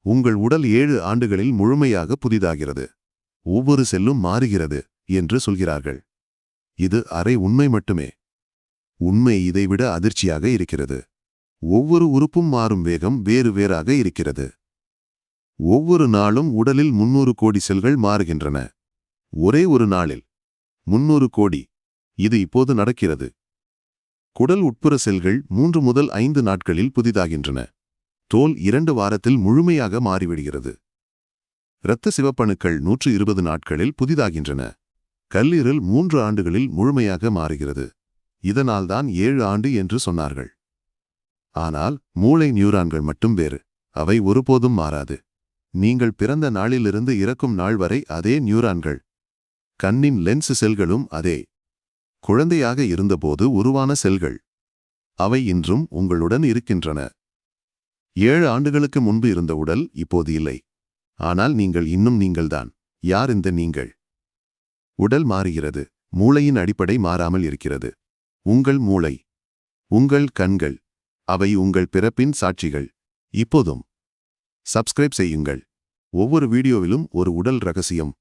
உங்கள் உடல் 7 ஆண்டுகளில் முழுமையாக புதிதாகிறது. ஒவ்வொரு செல்லும் மாறுகிறது என்று சொல்கிறார்கள். இது அரை உண்மை மட்டுமே. உண்மை இதைவிட அதிர்ச்சியாக இருக்கிறது. ஒவ்வொரு உறுப்பும் மாறும் வேகம் வேறு வேறாக இருக்கிறது. ஒவ்வொரு நாளும் உடலில் 300 கோடி செல்கள் மாறுகின்றன. ஒரே ஒரு நாளில் 300 கோடி. இது இப்போது நடக்கிறது. குடல் உட்புற செல்கள் 3 முதல் 5 நாட்களில் புதிதாகின்றன. தோல் 2 வாரத்தில் முழுமையாக மாறிவிடுகிறது. இரத்த சிவப்பணுக்கள் 120 நாட்களில் புதிதாகின்றன. கல்லீரல் 3 ஆண்டுகளில் முழுமையாக மாறுகிறது. இதனால்தான் 7 ஆண்டு என்று சொன்னார்கள். ஆனால் மூளை நியூரான்கள் மட்டும் வேறு. அவை ஒருபோதும் மாறாது. நீங்கள் பிறந்த நாளிலிருந்து இறக்கும் நாள் வரை அதே நியூரான்கள். கண்ணின் லென்ஸ் செல்களும் அதே. குழந்தையாக இருந்தபோது உருவான செல்கள். அவை இன்றும் உங்களுடன் இருக்கின்றன. 7 ஆண்டுகளுக்கு முன்பு இருந்த உடல் இப்போது இல்லை. ஆனால் நீங்கள் இன்னும் நீங்கள்தான். யார் இந்த நீங்கள்? உடல் மாறுகிறது. மூளையின் அடிப்படை மாறாமல் இருக்கிறது. உங்கள் மூளை, உங்கள் கண்கள், அவை உங்கள் பிறப்பின் சாட்சிகள். இப்போதும் சப்ஸ்கிரைப் செய்யுங்கள். ஒவ்வொரு வீடியோவிலும் ஒரு உடல் ரகசியம்.